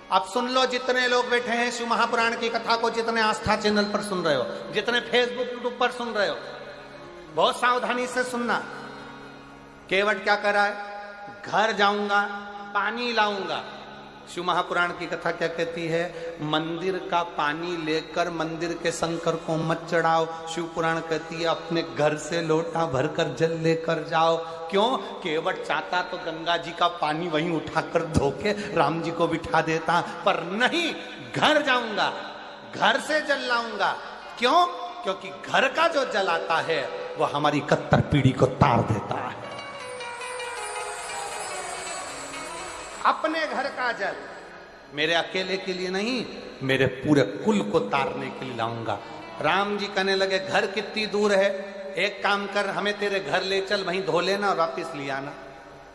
अब सुन लो, जितने लोग बैठे हैं शिव महापुराण की कथा को, जितने आस्था चैनल पर सुन रहे हो, जितने फेसबुक यूट्यूब पर सुन रहे हो, बहुत सावधानी से सुनना। केवट क्या कर रहा है? घर जाऊंगा, पानी लाऊंगा। शिव महापुराण की कथा क्या कहती है? मंदिर का पानी लेकर मंदिर के शंकर को मत चढ़ाओ। शिव पुराण कहती है अपने घर से लोटा भरकर जल लेकर जाओ। क्यों? केवट चाहता तो गंगा जी का पानी वहीं उठाकर धोके राम जी को बिठा देता, पर नहीं, घर जाऊंगा, घर से जल लाऊंगा। क्यों? क्योंकि घर का जो जल आता है वो हमारी कत्तर पीढ़ी को तार देता है। अपने घर का जल मेरे अकेले के लिए नहीं, मेरे पूरे कुल को तारने के लिए लाऊंगा। राम जी कहने लगे घर कितनी दूर है? एक काम कर, हमें तेरे घर ले चल, वहीं धो लेना और वापिस ले आना।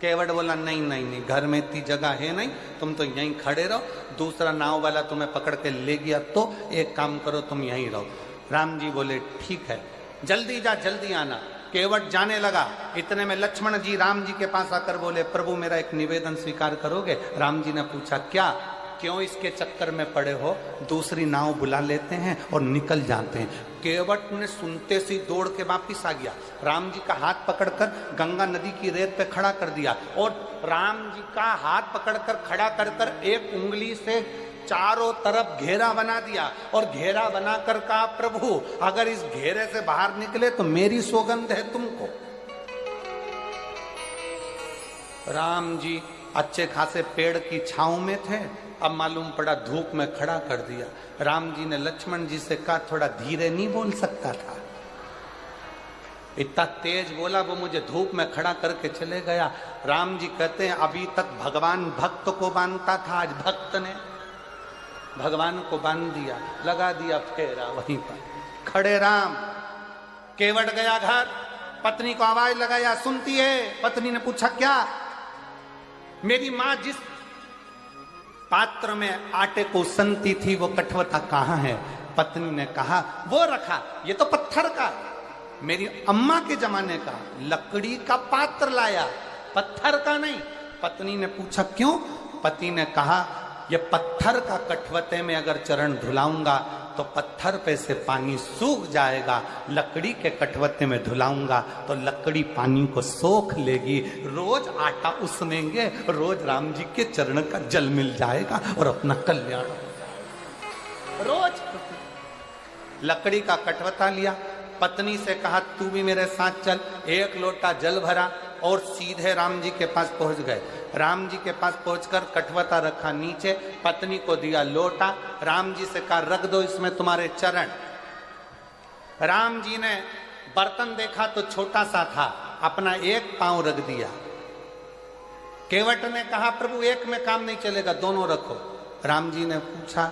केवट बोला नहीं नहीं नहीं, घर में इतनी जगह है नहीं, तुम तो यहीं खड़े रहो, दूसरा नाव वाला तुम्हें पकड़ के ले गया तो एक काम करो, तुम यहीं रहो। राम जी बोले ठीक है, जल्दी जा, जल्दी आना। केवट जाने लगा। इतने में लक्ष्मण जी राम जी के पास आकर बोले प्रभु मेरा एक निवेदन स्वीकार करोगे? राम जी ने पूछा क्या? क्यों इसके चक्कर में पड़े हो? दूसरी नाव बुला लेते हैं और निकल जाते हैं। केवट ने सुनते से दौड़ के वापिस आ गया, राम जी का हाथ पकड़कर गंगा नदी की रेत पे खड़ा कर दिया और राम जी का हाथ पकड़कर खड़ा कर कर एक उंगली से चारों तरफ घेरा बना दिया और घेरा बनाकर कहा प्रभु अगर इस घेरे से बाहर निकले तो मेरी सौगंध है तुमको। राम जी अच्छे खासे पेड़ की छांव में थे, अब मालूम पड़ा धूप में खड़ा कर दिया। राम जी ने लक्ष्मण जी से कहा थोड़ा धीरे नहीं बोल सकता था? इतना तेज बोला, वो मुझे धूप में खड़ा करके चले गया। राम जी कहते हैं अभी तक भगवान भक्त को बांधता था, आज भक्त ने भगवान को बांध दिया, लगा दिया फेरा वहीं पर खड़े राम। केवट गया घर, पत्नी को आवाज लगाया, सुनती है? पत्नी ने पूछा क्या? मेरी मां जिस पात्र में आटे को सनती थी वो कठवता कहां है? पत्नी ने कहा वो रखा, ये तो पत्थर का, मेरी अम्मा के जमाने का लकड़ी का पात्र लाया, पत्थर का नहीं। पत्नी ने पूछा क्यों? पति ने कहा ये पत्थर का कठवते में अगर चरण धुलाऊंगा तो पत्थर पे से पानी सूख जाएगा, लकड़ी के कठवते में धुलाऊंगा तो लकड़ी पानी को सोख लेगी, रोज आटा उसनेंगे, रोज राम जी के चरण का जल मिल जाएगा और अपना कल्याण हो जाएगा। रोज लकड़ी का कठवता लिया, पत्नी से कहा तू भी मेरे साथ चल। एक लोटा जल भरा और सीधे राम जी के पास पहुंच गए। राम जी के पास पहुंचकर कठवता रखा नीचे, पत्नी को दिया लोटा, राम जी से कहा रख दो इसमें तुम्हारे चरण। राम जी ने बर्तन देखा तो छोटा सा था, अपना एक पांव रख दिया। केवट ने कहा प्रभु एक में काम नहीं चलेगा, दोनों रखो। राम जी ने पूछा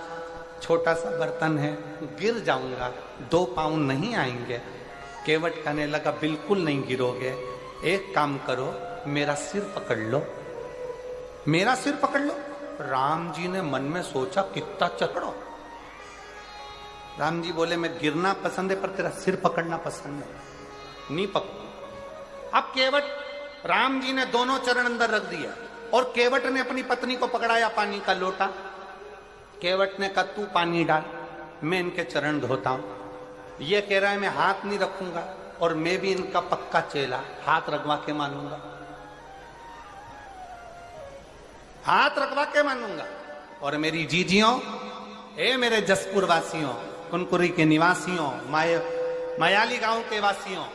छोटा सा बर्तन है, गिर जाऊंगा, दो पांव नहीं आएंगे। केवट कहने लगा बिल्कुल नहीं गिरोगे, एक काम करो मेरा सिर पकड़ लो, मेरा सिर पकड़ लो। राम जी ने मन में सोचा कितना चकड़ो। राम जी बोले मैं गिरना पसंद है पर तेरा सिर पकड़ना पसंद है, नहीं पकड़। अब केवट राम जी ने दोनों चरण अंदर रख दिया और केवट ने अपनी पत्नी को पकड़ाया पानी का लोटा। केवट ने कहा तू पानी डाल, मैं इनके चरण धोता हूं। ये कह रहा है मैं हाथ नहीं रखूंगा और मैं भी इनका पक्का चेला, हाथ रखवा के मानूंगा, हाथ रखवा के मानूंगा। और मेरी जीजियों, ए मेरे जसपुर वासियों, कुनकुरी के निवासियों, मायाली गांव के वासियों,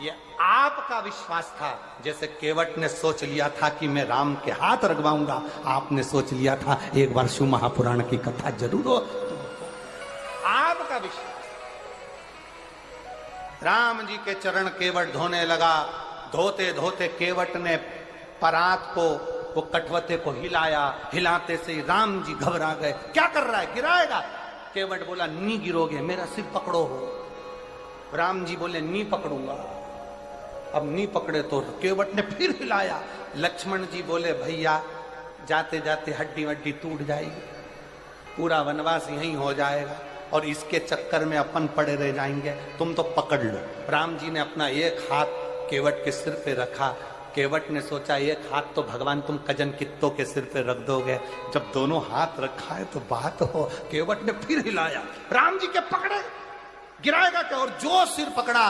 ये आपका विश्वास था। जैसे केवट ने सोच लिया था कि मैं राम के हाथ रखवाऊंगा, आपने सोच लिया था एक बार शिव महापुराण की कथा जरूर हो। आपका विश्वास। राम जी के चरण केवट धोने लगा। धोते धोते केवट ने परात को, वो कठवते को हिलाया, हिलाते से राम जी घबरा गए, क्या कर रहा है, गिराएगा? केवट बोला नहीं गिरोगे, मेरा सिर पकड़ो हो। राम जी बोले नहीं पकड़ूंगा। अब नहीं पकड़े तो केवट ने फिर हिलाया। लक्ष्मण जी बोले भैया जाते जाते हड्डी वड्डी टूट जाएगी, पूरा वनवास यहीं हो जाएगा और इसके चक्कर में अपन पड़े रह जाएंगे, तुम तो पकड़ लो। राम जी ने अपना एक हाथ केवट के सिर पे रखा केवट ने सोचा एक हाथ तो भगवान तुम कजन कित्तों के सिर पे रख दोगे, जब दोनों हाथ रखा है तो बात हो। केवट ने फिर हिलाया, राम जी के पकड़े, गिराएगा क्या, और जो सिर पकड़ा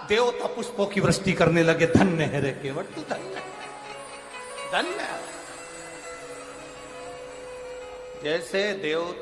देवता पुष्पों की वृष्टि करने लगे। धन्य है रे केवट, तू धन्य धन्य। जैसे देव